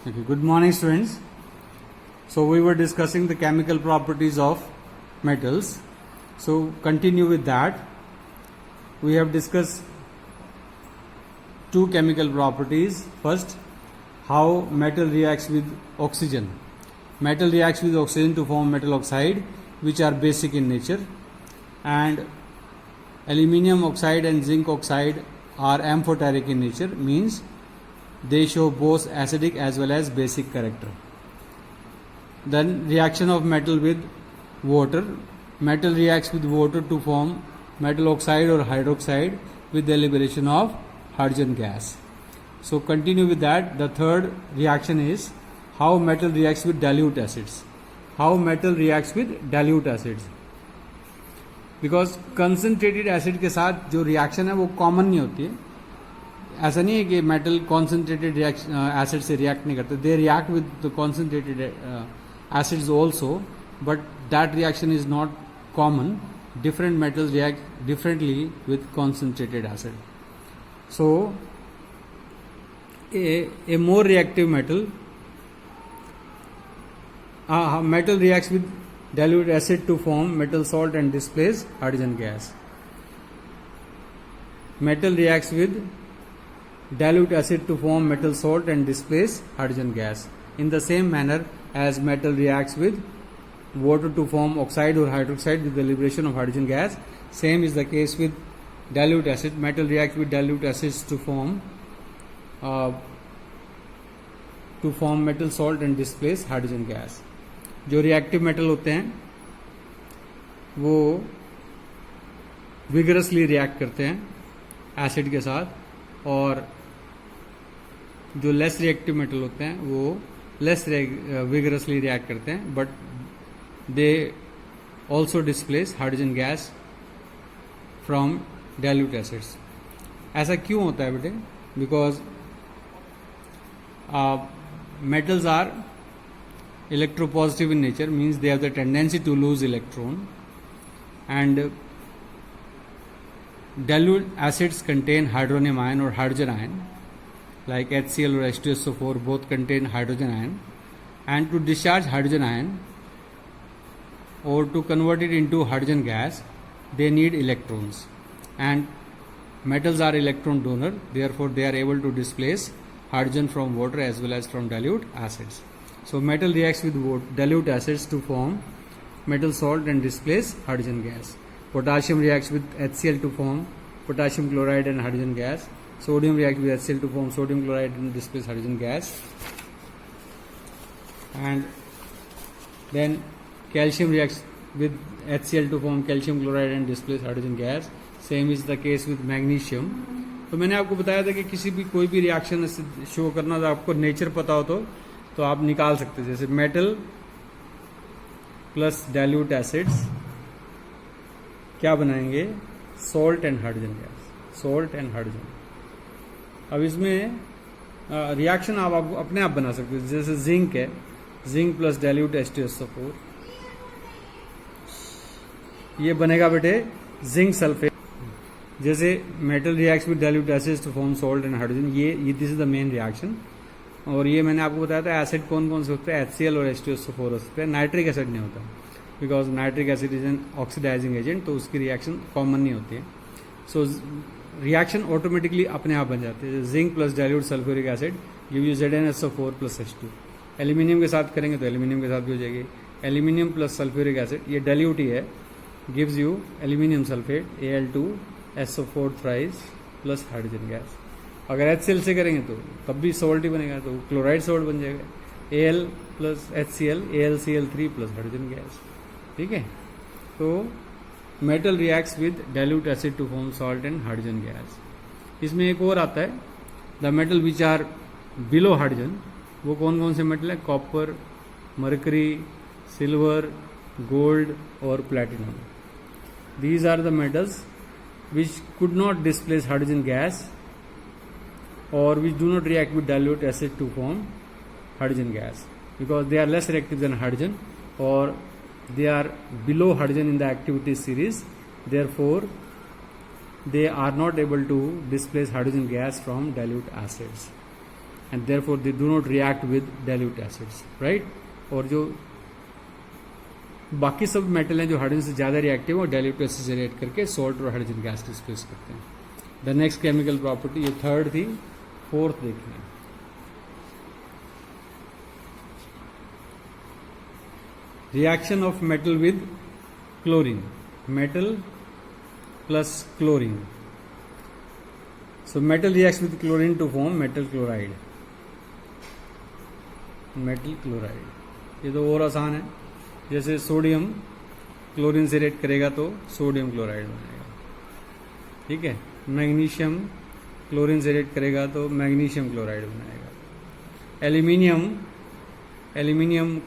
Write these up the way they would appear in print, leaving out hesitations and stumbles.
Okay, good morning students. So we were discussing the chemical properties of metals. So continue with that. We have discussed two chemical properties. First, how metal reacts with oxygen. Metal reacts with oxygen to form metal oxide, which are basic in nature, and aluminium oxide and zinc oxide are amphoteric in nature, means they show both acidic as well as basic character. Then reaction of metal with water. Metal reacts with water to form metal oxide or hydroxide with the liberation of hydrogen gas. So continue with that. The third reaction is how metal reacts with dilute acids. How metal reacts with dilute acids. Because concentrated acid के साथ जो reaction है वो common नहीं होती है. ऐसा नहीं है कि मेटल कॉन्सेंट्रेटेड एसिड से रिएक्ट नहीं करते. They react with the concentrated acids also, but that reaction is not common. Different metals react differently with concentrated acid. So A more reactive metal reacts with dilute acid to form metal salt and displace hydrogen gas. Metal reacts with dilute acid to form metal salt and displace hydrogen gas. In the same manner as metal reacts with water to form oxide or hydroxide with the liberation of hydrogen gas, same is the case with dilute acid. Metal reacts with dilute acids to form metal salt and displace hydrogen gas. जो reactive metal होते हैं वो vigorously react करते हैं acid के साथ, और जो लेस रिएक्टिव मेटल होते हैं वो लेस विगरसली रिएक्ट करते हैं, but they also displace hydrogen gas from dilute acids. ऐसा क्यों होता है बेटे? Because metals are electropositive in nature, means they have the tendency to lose electron, and dilute acids contain hydronium ion or hydrogen ion, like HCl or H2SO4 both contain hydrogen ion, and to discharge hydrogen ion or to convert it into hydrogen gas they need electrons, and metals are electron donor, therefore they are able to displace hydrogen from water as well as from dilute acids. So metal reacts with dilute acids to form metal salt and displace hydrogen gas. Potassium reacts with HCl to form potassium chloride and hydrogen gas. Sodium reacts with HCl to form sodium chloride and displace hydrogen gas. And then calcium reacts with HCl to form calcium chloride and displace hydrogen gas. Same is the case with magnesium. तो मैंने आपको बताया था कि किसी भी कोई भी रिएक्शन शो करना हो, आपको नेचर पता हो तो आप निकाल सकते हैं. जैसे मेटल प्लस डाइल्यूट एसिड्स क्या बनाएंगे? Salt and hydrogen gas. Salt and hydrogen. अब इसमें रिएक्शन आप अपने आप बना सकते हैं. जैसे जिंक है, जिंक प्लस डाइल्यूट H2SO4, ये बनेगा बेटे जिंक सल्फेट. जैसे metal reacts with dilute acids to form salt and hydrogen, ये this is the main reaction. और ये मैंने आपको बताया था एसिड कौन कौन से होते हैं? HCl और H2SO4 हो सकते हैं. नाइट्रिक एसिड नहीं होता, because nitric acid is an oxidizing agent, तो उसकी रिएक्शन कॉमन नहीं होती है. सो रिएक्शन ऑटोमेटिकली अपने आप बन जाती है. Zinc plus dilute sulphuric acid give you ZnSO4 plus H2. Aluminium के साथ करेंगे तो एल्यूमिनियम के साथ भी हो जाएगी. एल्यूमिनियम प्लस सल्फ्यूरिक एसिड, ये डाइल्यूट ही है, gives you aluminium sulphate Al2SO4 thrice plus hydrogen gas. अगर HCl से करेंगे तो तब भी सॉल्ट ही बनेगा, तो क्लोराइड सॉल्ट बन जाएगा. Al plus HCl AlCl3 plus hydrogen gas. ठीक है. तो metal reacts with dilute acid to form salt and hydrogen gas. इसमें एक और आता है, the metal which are below hydrogen. वो कौन कौन से मेटल है? कॉपर, मरकरी, सिल्वर, गोल्ड और platinum. These are the metals which could not displace hydrogen gas or which do not react with dilute acid to form hydrogen gas, because they are less reactive than hydrogen or they are below hydrogen in the activity series, therefore they are not able to displace hydrogen gas from dilute acids. And therefore they do not react with dilute acids, right. और जो बाकी सब metal हैं जो hydrogen से ज़्यादा reactive और dilute acid से रिएक्ट करके सॉल्ट और हाइड्रोजन गैस डिस्प्लेस करते हैं। द नेक्स्ट केमिकल प्रॉपर्टी, ये थर्ड थी, फोर्थ देखिए, reaction of metal with chlorine, metal plus chlorine. So metal reacts with chlorine to form metal chloride, metal chloride. ये तो और आसान है, जैसे सोडियम क्लोरीन से रिएक्ट करेगा तो सोडियम क्लोराइड बनेगा, ठीक है। मैग्नीशियम क्लोरीन से रिएक्ट करेगा तो मैग्नीशियम क्लोराइड बनाएगा। एल्यूमिनियम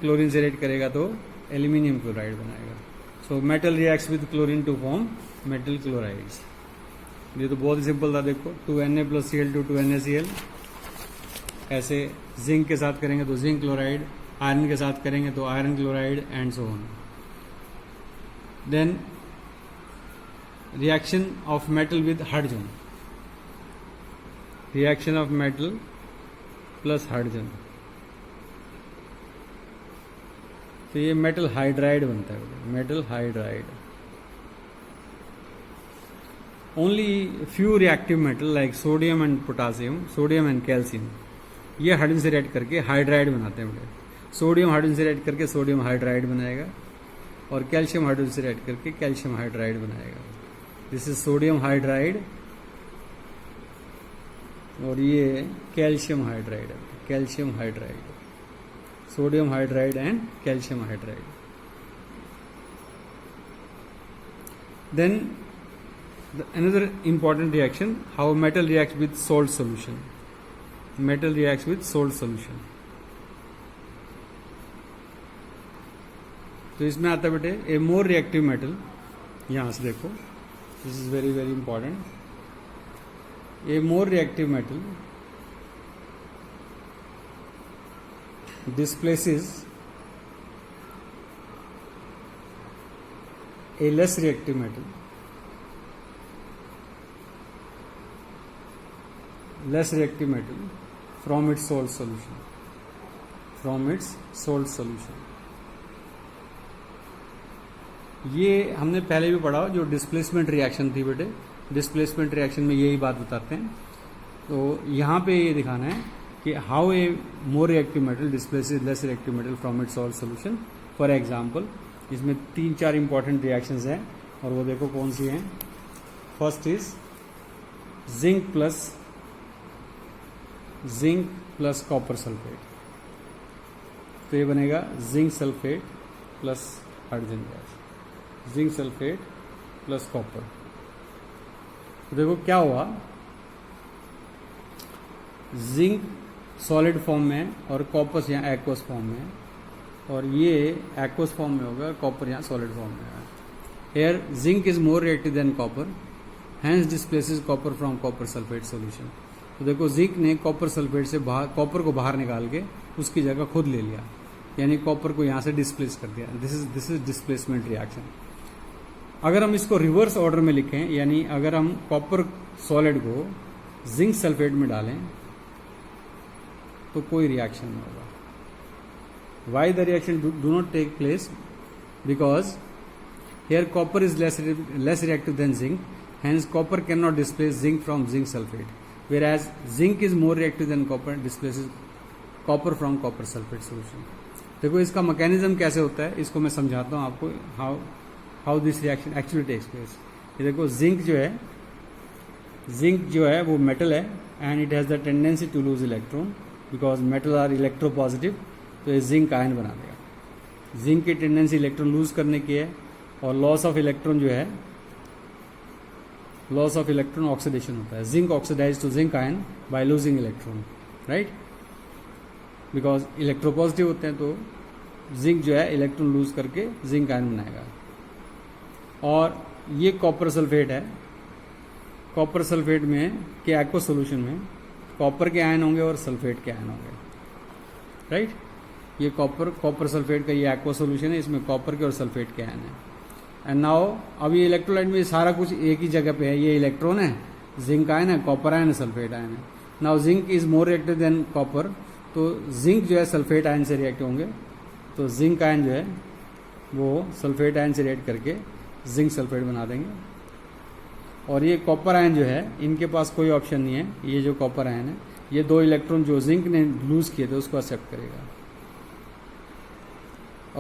क्लोरीन से रिएक्ट करेगा तो एल्यूमिनियम क्लोराइड बनाएगा। So metal reacts with chlorine to form metal chlorides. ये तो बहुत ही सिंपल था, देखो 2Na + Cl2 2NaCl। ऐसे जिंक के साथ करेंगे तो जिंक क्लोराइड, आयरन के साथ करेंगे तो iron chloride and so on. Then reaction of metal with hydrogen, reaction of metal plus hydrogen, तो ये मेटल हाइड्राइड बनता है, metal hydride. Only few reactive metal like sodium and potassium, sodium and calcium, ये hydrogen से react करके hydride बनाते हैं बेटे। सोडियम हाइड्रोजन से रिएक्ट करके सोडियम हाइड्राइड बनाएगा और कैल्शियम हाइड्रोजन से रिएक्ट करके कैल्शियम हाइड्राइड बनाएगा। दिस इज सोडियम हाइड्राइड और ये कैल्शियम हाइड्राइड है, calcium hydride, sodium hydride and calcium hydride. Then another important reaction, how metal reacts with salt solution, metal reacts with salt solution। तो इसमें आता है बेटे ए मोर रिएक्टिव मेटल, यहां से देखो, this is very very important. A more reactive metal displaces a less reactive metal, less reactive metal from its salt solution, from its salt solution। ये हमने पहले भी पढ़ा, जो डिस्प्लेसमेंट रिएक्शन थी बेटे, डिस्प्लेसमेंट रिएक्शन में यही बात बताते हैं। तो यहाँ पे ये दिखाना है कि how a more reactive metal displaces less reactive metal from its salt solution. For example, इसमें 3-4 इंपॉर्टेंट रिएक्शंस हैं और वो देखो कौन सी हैं। First is zinc plus copper sulphate, तो ये बनेगा zinc sulphate plus hydrogen gas, zinc sulphate plus copper. तो देखो क्या हुआ, जिंक सॉलिड फॉर्म में और कॉपर यहाँ एक्वस फॉर्म में, और ये एक्वस फॉर्म में होगा, कॉपर यहाँ सॉलिड फॉर्म में है। Here zinc is more reactive than copper, hence displaces copper from copper sulphate solution. तो देखो जिंक ने कॉपर सल्फेट से कॉपर को बाहर निकाल के उसकी जगह खुद ले लिया, यानी कॉपर को यहाँ से डिस्प्लेस कर दिया। This is displacement reaction. अगर हम इसको रिवर्स ऑर्डर में लिखें, यानी अगर हम कॉपर सॉलिड को जिंक सल्फेट में डालें तो कोई रिएक्शन नहीं होगा। Why the reaction do not take place? Because here copper is less reactive than zinc, hence copper can not displace zinc from zinc sulphate, whereas zinc is more reactive than copper, displaces copper from copper sulfate solution। देखो इसका mechanism कैसे होता है, इसको मैं समझाता हूँ आपको, how this reaction actually takes place. ये देखो जिंक जो है वो मेटल है and it has the tendency to lose electron because metal are electropositive, तो ये जिंक आयन बना देगा। जिंक की टेंडेंसी इलेक्ट्रॉन लूज करने की है, और लॉस ऑफ इलेक्ट्रॉन जो है, लॉस ऑफ इलेक्ट्रॉन ऑक्सीडेशन होता है। Zinc oxidise to zinc ion by losing electron, right, because electropositive होते हैं, तो जिंक जो है इलेक्ट्रॉन लूज करके जिंक आयन बनाएगा। और ये कॉपर सल्फेट है, कॉपर सल्फेट में के एक्वस सॉल्यूशन में कॉपर के आयन होंगे और सल्फेट के आयन होंगे, राइट। ये कॉपर सल्फेट का ये एक्वस सॉल्यूशन है, इसमें कॉपर के और सल्फेट के आयन है। एंड नाउ अब ये इलेक्ट्रोलाइट में सारा कुछ एक ही जगह पे है, ये इलेक्ट्रॉन है, जिंक आयन है, कॉपर आयन है, सल्फेट आयन है। Now zinc is more reactive than copper, तो जिंक जो है सल्फेट आयन से रिएक्ट होंगे, तो जिंक आयन जो है वो सल्फेट आयन से रिएक्ट करके जिंक सल्फेट बना देंगे। और ये कॉपर आयन जो है इनके पास कोई ऑप्शन नहीं है, ये जो कॉपर आयन है ये 2 इलेक्ट्रॉन जो जिंक ने लूज किए थे उसको एक्सेप्ट करेगा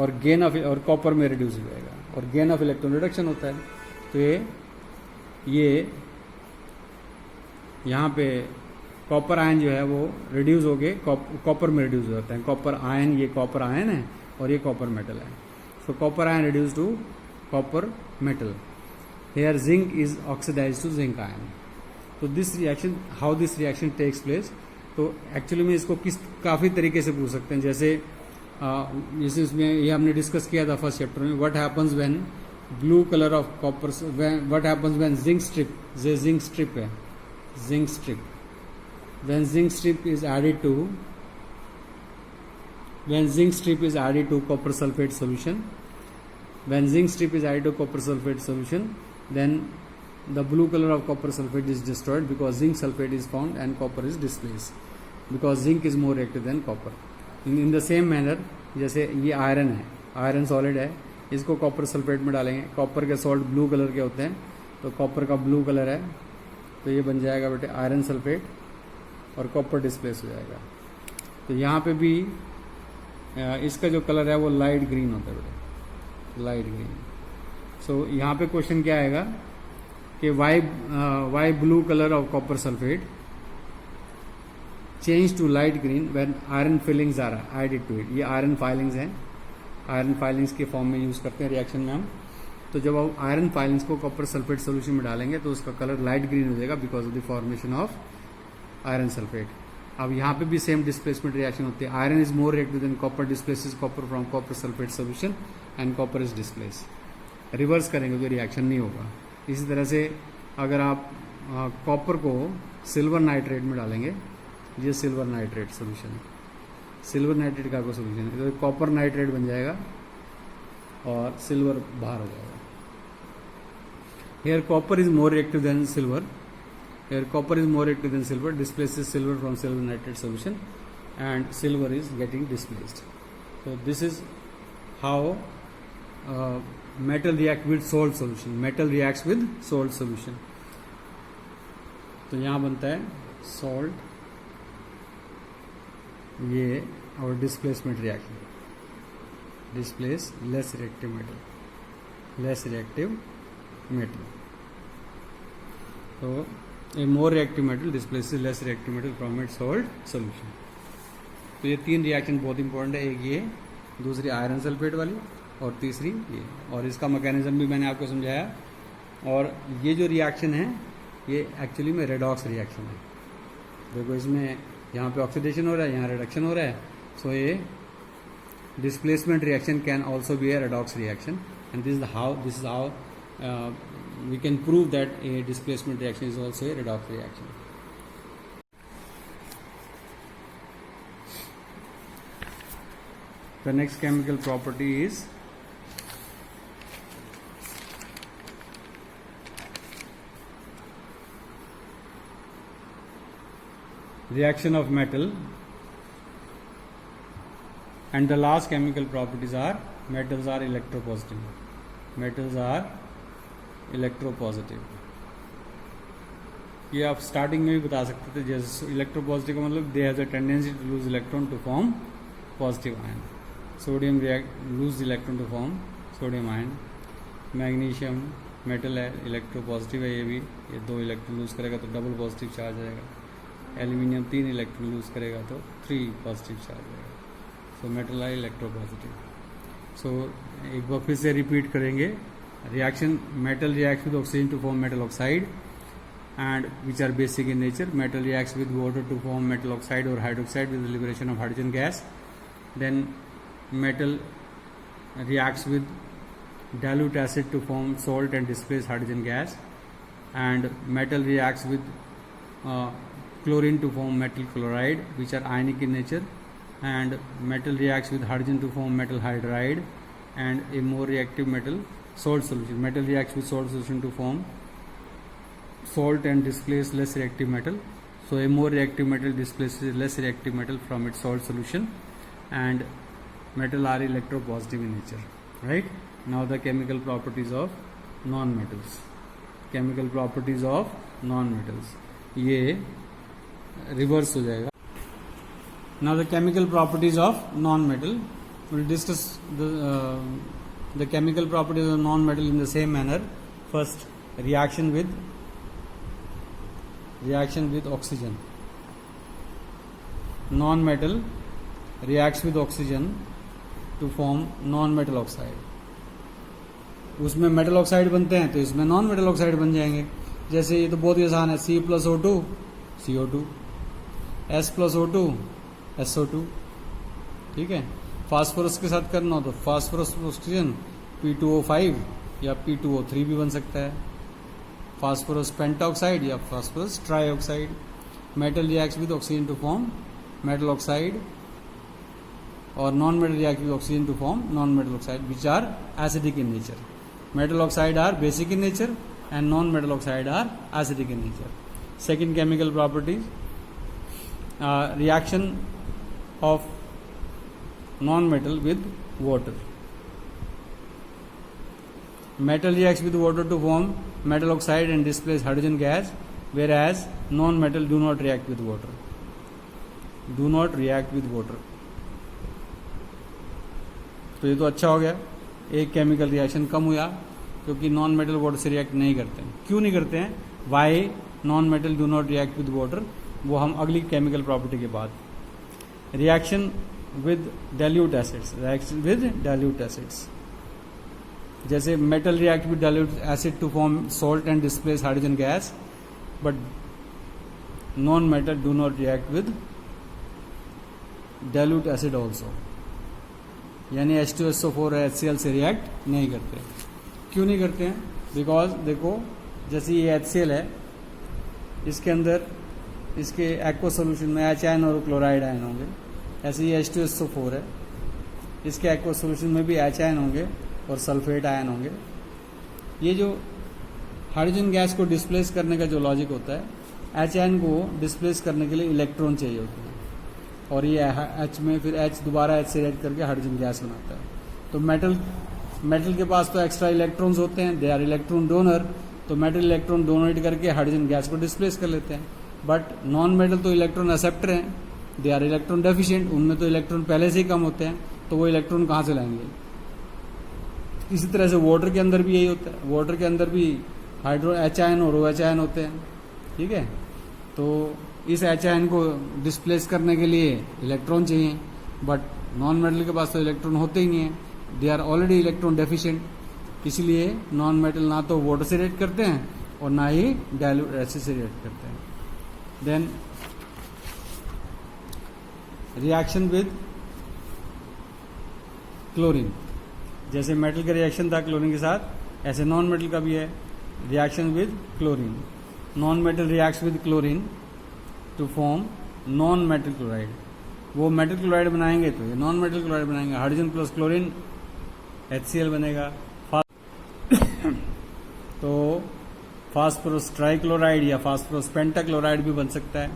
और गेन ऑफ और कॉपर में रिड्यूस हो जाएगा और गेन ऑफ इलेक्ट्रॉन रिडक्शन होता है। तो ये यहाँ पे कॉपर आयन जो है वो रिड्यूस हो गए कॉपर में रिड्यूस हो जाता है। कॉपर आयन, ये कॉपर आयन है और ये कॉपर मेटल है। So copper ion reduce to copper metal. Here zinc is oxidise to zinc ion. तो this reaction, how this reaction takes place, तो एक्चुअली में इसको काफ़ी तरीके से पूछ सकते हैं। जैसे इसमें ये हमने डिस्कस किया था फर्स्ट चैप्टर में, what happens when blue colour of copper, what happens when zinc strip, जो जिंक स्ट्रिप है, zinc strip, when zinc strip is added to copper sulfate solution, when zinc strip is added to copper sulfate solution, then the blue color of copper sulfate is destroyed because zinc sulfate is found and copper is displaced because zinc is more reactive than copper. In the same manner, जैसे ये iron है, iron solid है, इसको copper sulphate में डालेंगे, copper के salt blue colour के होते हैं, तो कॉपर का ब्लू कलर है तो ये बन जाएगा बेटे आयरन सल्फेट और कॉपर डिस्प्लेस हो जाएगा। तो यहाँ पे भी इसका जो कलर है वो लाइट ग्रीन होता है बेटे, लाइट ग्रीन। सो यहाँ पे क्वेश्चन क्या आएगा कि why blue colour of copper sulphate change to light green when iron filings are added to it. ये आयरन फाइलिंग्स हैं, आयरन फाइलिंग्स के फॉर्म में यूज करते हैं रिएक्शन में हम। तो जब आप आयरन फाइलिंग्स को कॉपर सल्फेट सोल्यूशन में डालेंगे तो उसका कलर लाइट ग्रीन हो जाएगा because of the formation of iron sulphate. अब यहाँ पे भी सेम डिस्प्लेसमेंट रिएक्शन होती है। Iron is more reactive than copper, displaces copper from copper sulphate solution and copper is displace. Reverse करेंगे तो रिएक्शन नहीं होगा। इसी तरह से अगर आप कॉपर को सिल्वर नाइट्रेट में डालेंगे, ये silver nitrate solution, silver nitrate का कोई सोल्यूशन है, तो कॉपर नाइट्रेट बन जाएगा और सिल्वर बाहर हो जाएगा। Here copper is more reactive than silver, here copper is more reactive than silver, displaces silver from silver nitrate solution and silver is getting displaced. So this is how metal react with salt solution, metal reacts with salt solution. तो यहाँ बनता है salt, ये और displacement reaction, displace less reactive metal, less reactive metal. So a more reactive metal displaces less reactive metal from its salt solution. तो ये 3 reaction बहुत important है, एक ये, दूसरी आयरन सल्फेट वाली और तीसरी ये। और इसका मैकेनिज्म भी मैंने आपको समझाया। और ये जो रिएक्शन है ये एक्चुअली में रेडॉक्स रिएक्शन है। देखो इसमें यहाँ पे ऑक्सीडेशन हो रहा है, यहाँ रिडक्शन हो रहा है। सो ये displacement reaction can also be A redox reaction and this is how we can prove that a displacement reaction is also a redox reaction. The next chemical property is reaction of metal, and the last chemical properties are metals are electropositive. Metals are electropositive. ये आप starting में भी बता सकते थे, जैसे electropositive का मतलब they has a tendency to lose electron to form positive ion. Sodium react lose electron to form sodium ion. Magnesium metal है, इलेक्ट्रोपॉजिटिव है, ये भी, ये 2 इलेक्ट्रॉन लूज करेगा तो डबल पॉजिटिव चार्ज आएगा। एल्यूमिनियम 3 इलेक्ट्रॉन लूज करेगा तो 3 पॉजिटिव चार्ज आएगा। सो मेटल है इलेक्ट्रोपॉजिटिव। सो एक बार फिर से रिपीट करेंगे। Reaction, metal reacts with oxygen to form metal oxide and which are basic in nature. Metal reacts with water to form metal oxide or hydroxide with the liberation of hydrogen gas. Then metal reacts with dilute acid to form salt and displace hydrogen gas, and metal reacts with chlorine to form metal chloride which are ionic in nature, and metal reacts with hydrogen to form metal hydride and a more reactive metal salt solution. Metal reacts with salt solution to form salt and displace less reactive metal. So a more reactive metal displaces less reactive metal from its salt solution, and metal are electropositive in nature. Right? Now the chemical properties of non-metals. Chemical properties of non-metals. ये reverse हो जाएगा. Now the chemical properties of non-metal. We'll discuss the chemical properties of non-metal in the same manner. First, reaction with oxygen. Non-metal reacts with oxygen to form non-metal oxide. उसमें metal oxide बनते हैं तो इसमें non metal oxide बन जाएंगे. जैसे ये तो बहुत ही आसान है, C+O2 CO2, S+O2 SO2. ठीक है. फास्फोरस के साथ करना हो तो फास्फोरस ऑक्सीजन P2O5 या P2O3 भी बन सकता है. फास्फोरस पेंटाऑक्साइड या phosphorus trioxide. Metal reacts with oxygen to form metal oxide, और non metal react with oxygen to form non metal oxide which are acidic in nature. Metal oxide are basic in nature and non-metal oxide are acidic in nature. Second chemical property, reaction of non-metal with water. Metal reacts with water to form metal oxide and displays hydrogen gas, whereas non-metal do not react with water. Do not react with water. तो ये तो अच्छा हो गया, एक chemical reaction कम हुआ, क्योंकि नॉन मेटल वाटर से रिएक्ट नहीं करते हैं. क्यों नहीं करते हैं? Why non metal do not react with water, वो हम अगली केमिकल प्रॉपर्टी के बाद. Reaction with dilute acids. Reaction with dilute acids, जैसे metal react with dilute acid to form salt and displace hydrogen gas, but non metal do not react with dilute acid also. यानी H2SO4 और HCl से react नहीं करते. क्यों नहीं करते हैं? बिकॉज देखो, जैसे ये HCl है, इसके अंदर इसके एक्वा सोल्यूशन में H आयन और क्लोराइड आयन होंगे. ऐसे ये H2SO4 है, इसके एक्वा सोल्यूशन में भी H आयन होंगे और सल्फेट आयन होंगे. ये जो हाइड्रोजन गैस को डिस्प्लेस करने का जो लॉजिक होता है, H आयन को डिस्प्लेस करने के लिए इलेक्ट्रॉन चाहिए होते हैं, और ये H में फिर H दोबारा H से रिएक्ट करके हाइड्रोजन गैस बनाता है. तो मेटल के पास तो एक्स्ट्रा इलेक्ट्रॉन्स होते हैं, दे आर इलेक्ट्रॉन डोनर. तो मेटल इलेक्ट्रॉन डोनेट करके हाइड्रोजन गैस को डिस्प्लेस कर लेते हैं. बट नॉन मेटल तो इलेक्ट्रॉन एक्सेप्टर हैं, दे आर इलेक्ट्रॉन डेफिशिएंट. उनमें तो इलेक्ट्रॉन पहले से ही कम होते हैं, तो वो इलेक्ट्रॉन कहाँ से लाएंगे? इसी तरह से वाटर के अंदर भी यही होता है. वाटर के अंदर भी हाइड्रो H आयन और OH आयन होते हैं. ठीक है. तो इस H आयन को डिस्प्लेस करने के लिए इलेक्ट्रॉन चाहिए, बट नॉन मेटल के पास तो इलेक्ट्रॉन होते ही नहीं है, they are already electron deficient. इसलिए नॉन मेटल ना तो वाटर से रिएक्ट करते हैं और ना ही डाइल्यूट एसिड से रिएक्ट करते हैं. Then reaction with chlorine. जैसे मेटल का रिएक्शन था क्लोरीन के साथ, ऐसे नॉन मेटल का भी है reaction with chlorine. Non metal reacts with chlorine to form non metal chloride. वो मेटल क्लोराइड बनाएंगे तो ये नॉन मेटल क्लोराइड बनाएंगे. हाइड्रोजन प्लस क्लोरीन HCl बनेगा. तो फास्फोरस ट्राइक्लोराइड या फास्फोरस पेंटाक्लोराइड भी बन सकता है.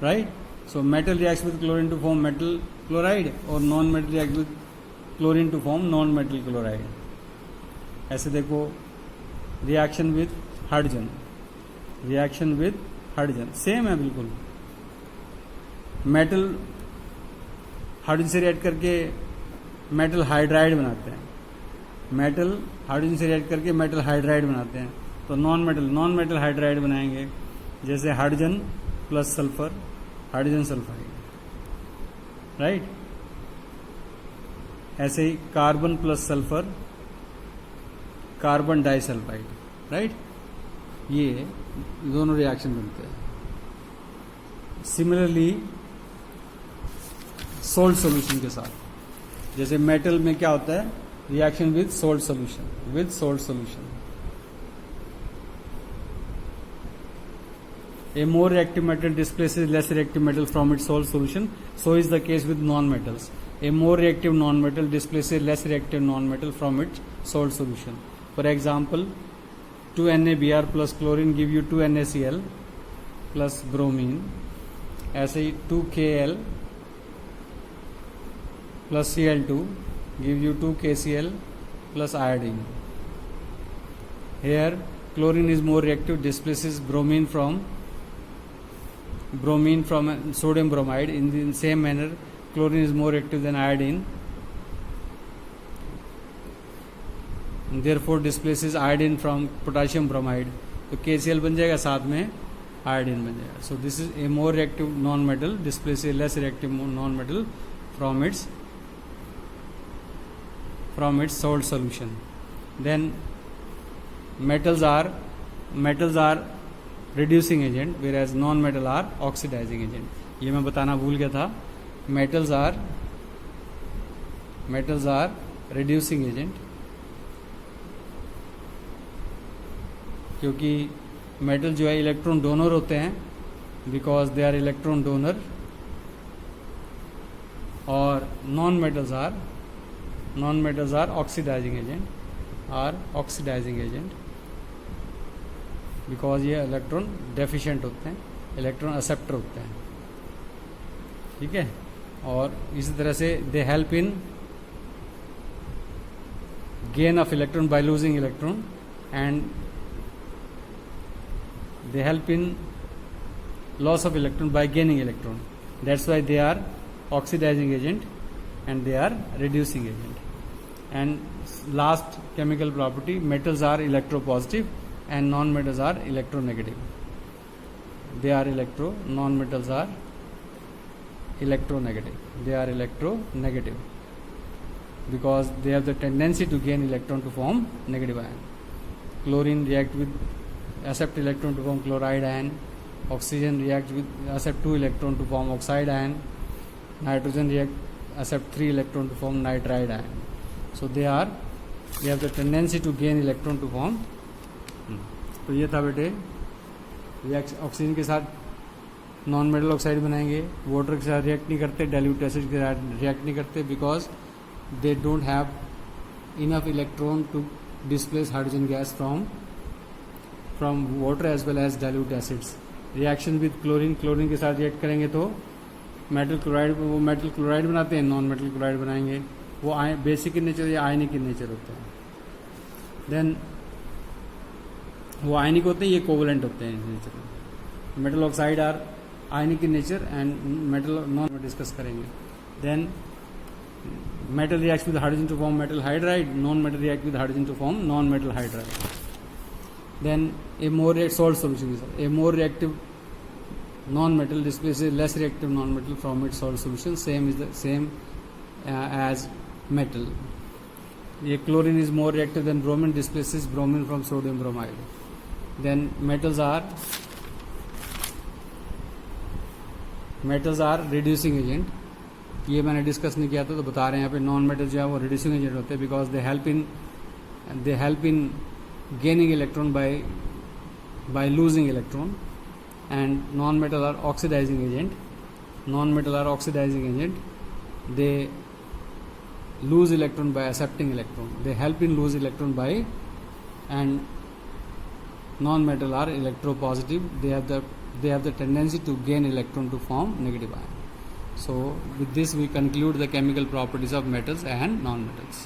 Right. So metal reacts with chlorine to form metal chloride, और non metal react with chlorine to form non metal chloride. ऐसे देखो, reaction with hydrogen. Reaction with hydrogen same है बिल्कुल. मेटल हाइड्रोजन से रिएक्ट करके मेटल हाइड्राइड बनाते हैं. Metal hydrogen से रिएक्ट करके मेटल हाइड्राइड बनाते हैं. तो नॉन मेटल हाइड्राइड बनाएंगे. जैसे hydrogen plus sulphur, hydrogen sulphide. Right. ऐसे ही carbon plus sulphur, carbon disulphide. Right. ये दोनों रिएक्शन बनते हैं. सिमिलरली सोल्ट सॉल्यूशन के साथ, जैसे मेटल में क्या होता है? Reaction with salt solution. A more reactive metal displaces less reactive metal from its salt solution. So is the case with non-metals. A more reactive non-metal displaces less reactive non-metal from its salt solution. For example, 2NaBr plus chlorine give you 2NaCl. Plus bromine, ऐसे ही 2Kl plus Cl2 give you 2KCl plus iodine. Here chlorine is more reactive, displaces bromine from sodium bromide. In the same manner chlorine is more reactive than iodine, therefore displaces iodine from potassium bromide. तो KCl बन जाएगा, साथ में iodine बन जाएगा. So this is a more reactive non-metal displaces a less reactive non-metal from its salt solution. Then metals are reducing agent, whereas non-metal are oxidizing agent. ये मैं बताना भूल गया था. Metals are reducing agent, क्योंकि metal जो है electron donor होते हैं, because they are electron donor. और non metals are oxidising agent, because ये इलेक्ट्रॉन डेफिशिएंट होते हैं, इलेक्ट्रॉन एक्सेप्टर होते हैं. ठीक है. और इसी तरह से दे help in gain of electron by losing electron, and they help in loss of electron by gaining electron. That's why they are oxidizing agent and they are reducing agent. And last chemical property, metals are electropositive and non-metals are electronegative. Non-metals are electronegative because they have the tendency to gain electron to form negative ion. Chlorine react with accept electron to form chloride ion, oxygen react with accept 2 electron to form oxide ion, nitrogen react accept 3 electron to form nitride ion. So they have the tendency to gain electron to form. तो ये था बेटे, oxygen के साथ non metal oxide बनाएंगे, water के साथ react नहीं करते, डाइल्यूट एसिड के साथ रिएक्ट नहीं करते, because they don't have enough electron to displace hydrogen gas from water as well as dilute acids. Reaction with chlorine के साथ रिएक्ट करेंगे तो मेटल क्लोराइड बनाते हैं, नॉन मेटल क्लोराइड बनाएंगे. वो बेसिक इन नेचर या आयनिक इन नेचर होते हैं. देन वो आयनिक होते हैं, ये कोवलेंट होते हैं in nature. Metal oxide are ionic in nature and metal non discuss करेंगे. Then metal reacts with hydrogen to form metal hydride, non-metal react with hydrogen to form non-metal hydride. Then a more salt solution is a more reactive non-metal displaces less reactive non-metal from its salt solution, same as metal. A chlorine is more reactive than bromine, displaces bromine from sodium bromide. Then metals are reducing agent. ये मैंने discuss नहीं किया था तो बता रहे हैं यहाँ पे. नॉन मेटल जो है वो रिड्यूसिंग एजेंट होते हैं because they help in gaining electron by losing electron. And non metal are oxidising agent. They lose electron by accepting electron. They help in lose electron by, and non metal are electropositive. they have the tendency to gain electron to form negative ion. So with this we conclude the chemical properties of metals and non-metals.